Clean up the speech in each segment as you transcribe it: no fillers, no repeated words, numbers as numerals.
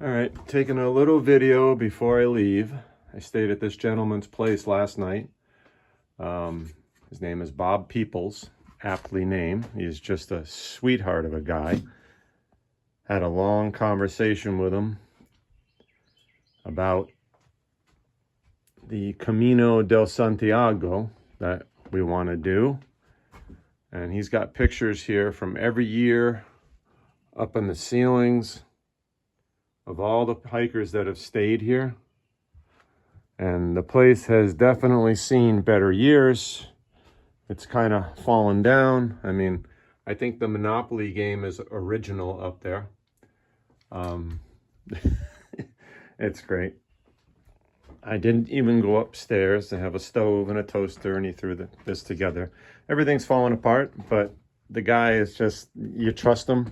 All right, taking a little video before I leave. I stayed at this gentleman's place last night. His name is Bob Peoples, aptly named. He's just a sweetheart of a guy. Had a long conversation with him about the Camino del Santiago that we want to do. And he's got pictures here from every year up in the ceilings of all the hikers that have stayed here. And the place has definitely seen better years. It's kind of fallen down. I mean, I think the Monopoly game is original up there. It's great. I didn't even go upstairs to have a stove and a toaster, and he threw this together. Everything's falling apart, but the guy is just, you trust him.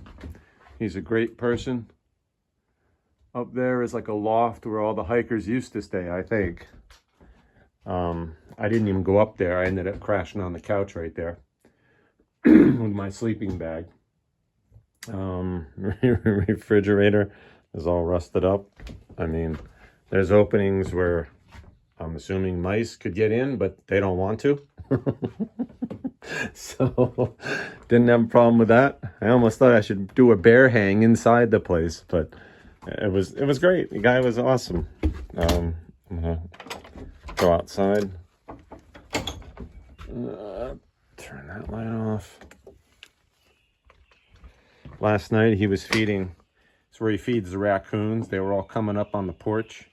He's a great person. Up there is like a loft where all the hikers used to stay, I think. I didn't even go up there. I ended up crashing on the couch right there with my sleeping bag. Refrigerator is all rusted up. I mean, there's openings where I'm assuming mice could get in, but they don't want to. So didn't have a problem with that. I almost thought I should do a bear hang inside the place, but it was great. The guy was awesome. I'm gonna go outside. Turn that light off. Last night he was feeding. It's where he feeds the raccoons. They were all coming up on the porch,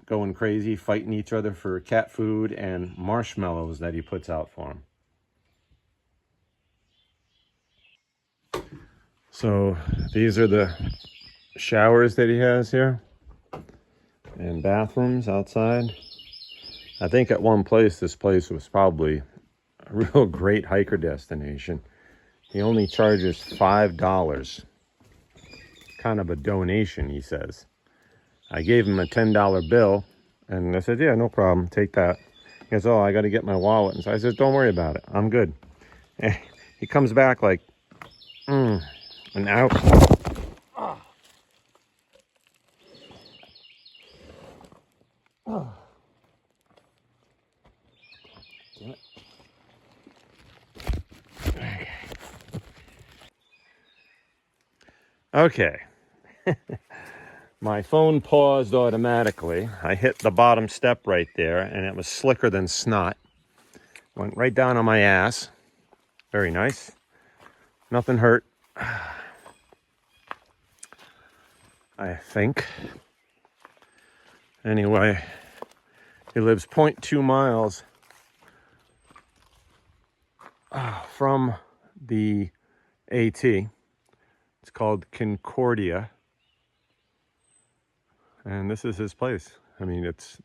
going crazy, fighting each other for cat food and marshmallows that he puts out for them. So these are the showers that he has here and bathrooms outside. I think at one place, this place was probably a real great hiker destination. He only charges $5. Kind of a donation, he says. I gave him a $10 bill, and I said, yeah, no problem, take that. He goes, oh, I got to get my wallet. And so I said, don't worry about it, I'm good. And he comes back like, an hour. Oh. Oh. Damn it. Okay. My phone paused automatically. I hit the bottom step right there, and it was slicker than snot. Went right down on my ass. Very nice. Nothing hurt, I think. Anyway, he lives 0.2 miles from the AT. It's called Concordia. And this is his place. I mean, it's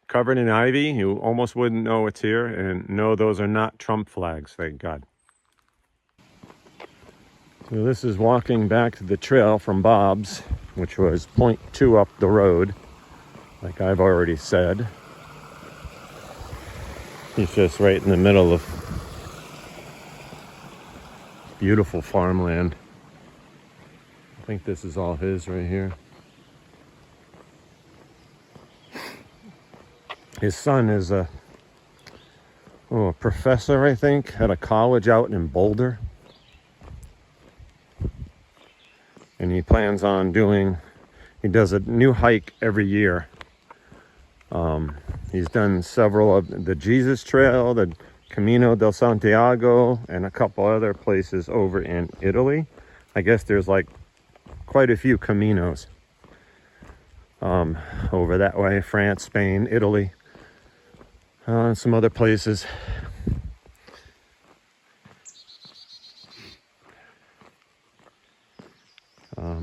covered in ivy. You almost wouldn't know it's here. And no, those are not Trump flags, thank God. So this is walking back to the trail from Bob's, which was 0.2 up the road, like I've already said. He's just right in the middle of beautiful farmland. I think this is all his right here. His son is a professor, I think, at a college out in Boulder. And he plans on he does a new hike every year. He's done several of the Jesus Trail, the Camino del Santiago, and a couple other places over in Italy. I guess there's like quite a few Caminos over that way, France, Spain, Italy, and some other places.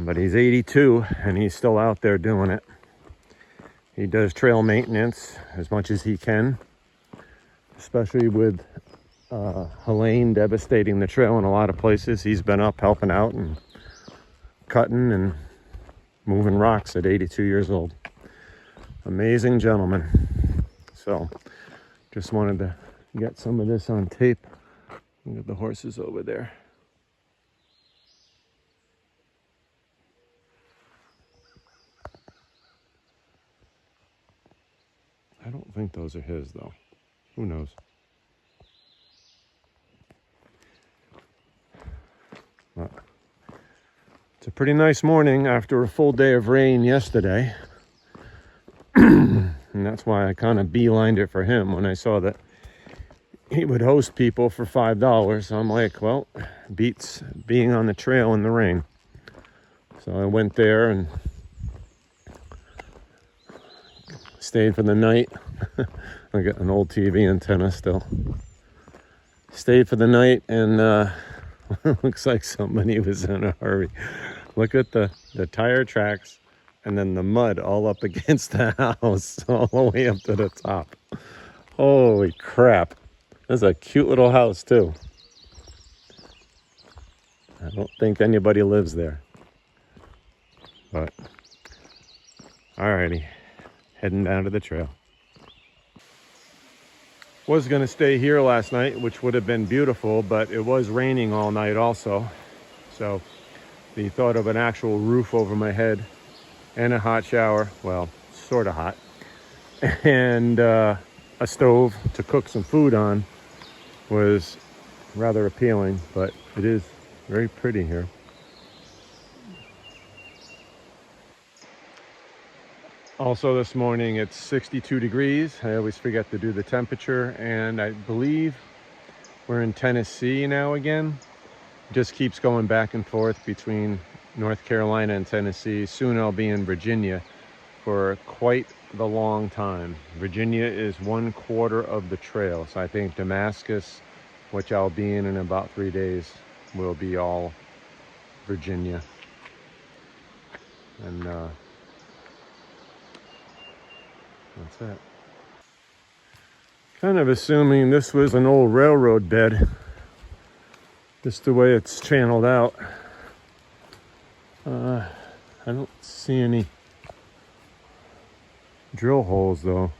But he's 82 and he's still out there doing it. He does trail maintenance as much as he can, especially with Helene devastating the trail in a lot of places. He's been up helping out and cutting and moving rocks at 82 years old. Amazing gentleman. So just wanted to get some of this on tape. Look at the horses over there. think those are his, though. Who knows? But it's a pretty nice morning after a full day of rain yesterday. And that's why I kind of beelined it for him when I saw that he would host people for $5. I'm like, well, beats being on the trail in the rain. So I went there and stayed for the night. I got an old TV antenna still. Stayed for the night, and looks like somebody was in a hurry. Look at the tire tracks and then the mud all up against the house, all the way up to the top. Holy crap. That's a cute little house, too. I don't think anybody lives there. But, alrighty. Heading down to the trail. Was going to stay here last night, which would have been beautiful, but it was raining all night also. So the thought of an actual roof over my head and a hot shower, well, sort of hot, and a stove to cook some food on was rather appealing, but it is very pretty here. Also this morning it's 62 degrees. I always forget to do the temperature, and I believe we're in Tennessee now again. It just keeps going back and forth between North Carolina and Tennessee. Soon I'll be in Virginia for quite the long time. Virginia is 1/4 of the trail, so I think Damascus, which I'll be in about 3 days, will be all Virginia. And that's it. Kind of assuming this was an old railroad bed, just the way it's channeled out. I don't see any drill holes though,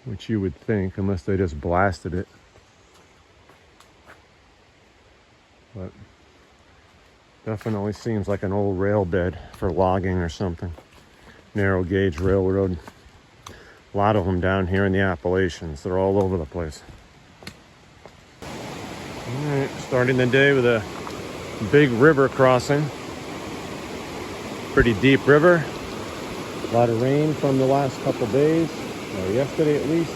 which you would think, unless they just blasted it. But definitely seems like an old rail bed for logging or something. Narrow gauge railroad. A lot of them down here in the Appalachians. They're all over the place. All right, starting the day with a big river crossing. Pretty deep river. A lot of rain from the last couple days, or yesterday at least.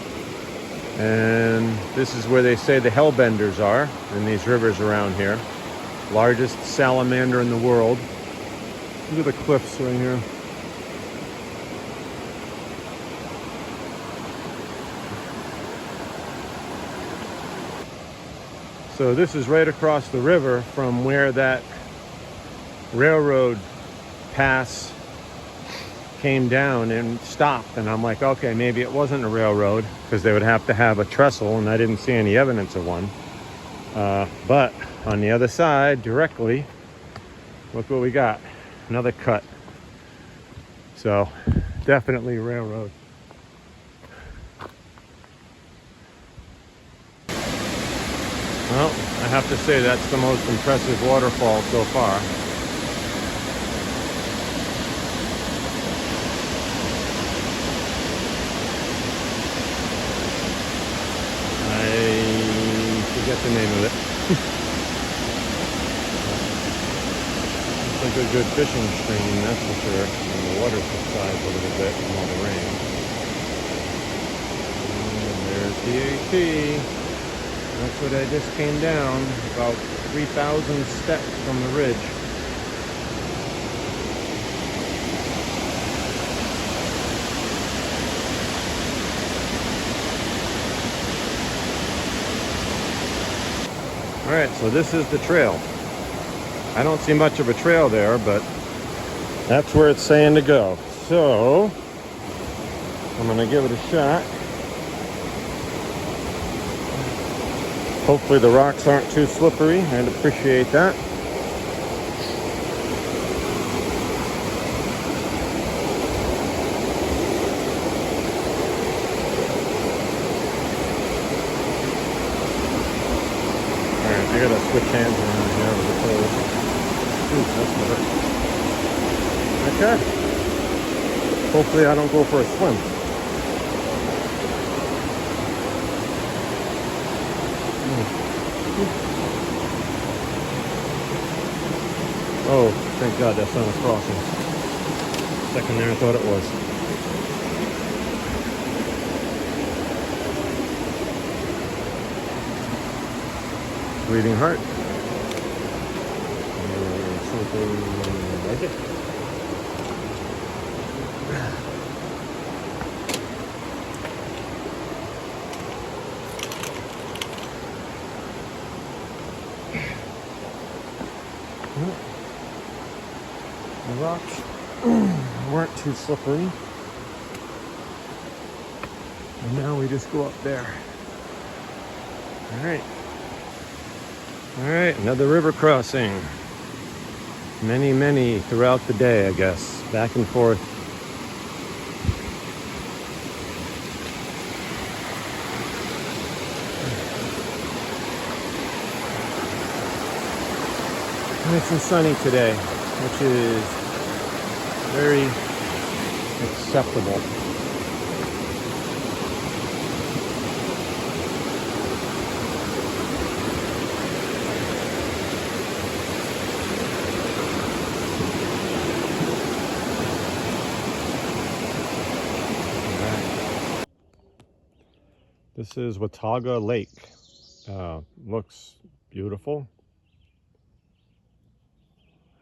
And this is where they say the hellbenders are, in these rivers around here. Largest salamander in the world. Look at the cliffs right here. So this is right across the river from where that railroad pass came down and stopped. And I'm like, okay, maybe it wasn't a railroad, because they would have to have a trestle, and I didn't see any evidence of one. But on the other side, directly, look what we got. Another cut. So definitely railroad. Well, I have to say that's the most impressive waterfall so far. I forget the name of it. It's like a good fishing stream, that's for sure. And the water subsides a little bit from all the rain. And there's the AT. That's what I just came down, about 3,000 steps from the ridge. All right, so this is the trail. I don't see much of a trail there, but that's where it's saying to go. So I'm gonna give it a shot. Hopefully the rocks aren't too slippery. I'd appreciate that. Alright, I gotta switch hands around here with the toes. Ooh, that's better. Okay. Hopefully I don't go for a swim. Oh, thank God that's not a crossing. Second there I thought it was. Bleeding Heart. Something like it. The rocks weren't too slippery. And now we just go up there. Alright. Alright, another river crossing. Many throughout the day, I guess. Back and forth. Nice and sunny today, which is very acceptable. This is Watauga Lake. Looks beautiful.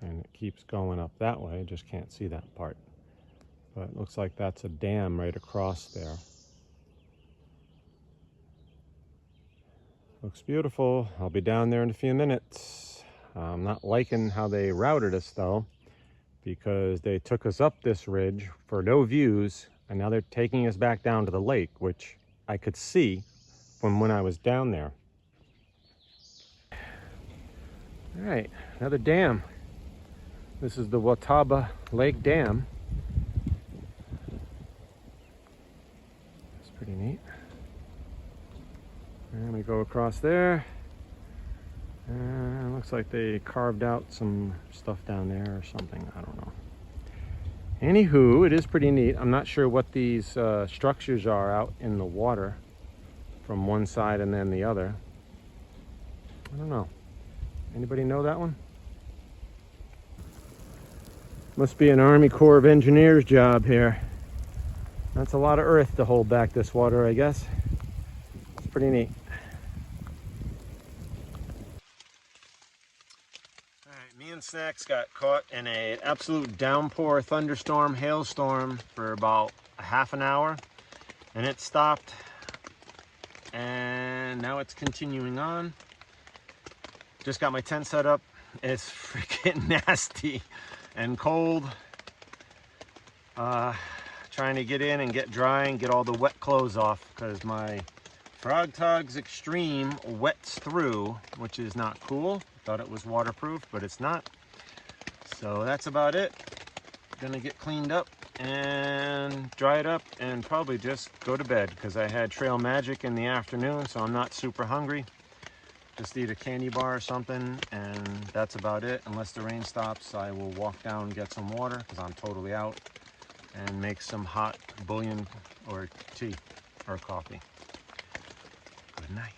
And it keeps going up that way. Just can't see that part. But it looks like that's a dam right across there. Looks beautiful. I'll be down there in a few minutes. I'm not liking how they routed us though, because they took us up this ridge for no views, and now they're taking us back down to the lake, which I could see from when I was down there. All right, another dam. This is the Watauga Lake Dam. It's pretty neat. And we go across there. And it looks like they carved out some stuff down there or something. I don't know. Anywho, it is pretty neat. I'm not sure what these structures are out in the water from one side and then the other. I don't know. Anybody know that one? Must be an Army Corps of Engineers job here. That's a lot of earth to hold back this water, I guess. It's pretty neat. All right, me and Snacks got caught in an absolute downpour, thunderstorm, hailstorm for about a half an hour, and it stopped, and now it's continuing on. Just got my tent set up. It's freaking nasty and cold. Trying to get in and get dry and get all the wet clothes off, because my Frogg Toggs Extreme wets through, which is not cool. Thought it was waterproof, but it's not. So that's about it. Gonna get cleaned up and dry it up and probably just go to bed, because I had Trail Magic in the afternoon, so I'm not super hungry. Just eat a candy bar or something, and that's about it. Unless the rain stops, I will walk down and get some water, because I'm totally out, and make some hot bouillon or tea or coffee. Good night.